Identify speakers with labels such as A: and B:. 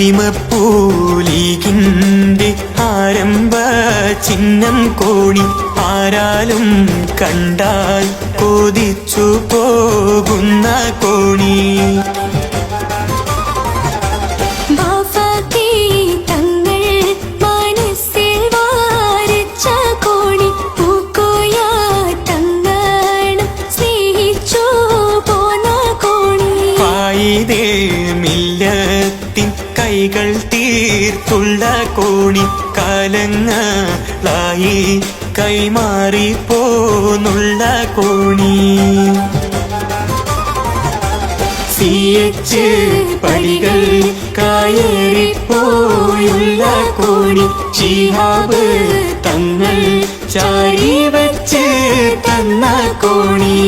A: അടിമപ്പൂലീഗിന്റെ ആരംഭ ചിഹ്നം കോണി ആരാലും കണ്ടാൽ കൊതിച്ചു പോകുന്ന കോണി. മില്ലത്തിൻ കൈകൾ തീർത്തുള്ള കോണി കാലങ്ങളായി കൈമാറി പോന്നുള്ള കോണി. CH പടികൾ കയറിപ്പോയുള്ള കോണി ശിഹാബ് തങ്ങൾ ചാരി വച്ച് തന്ന കോണി.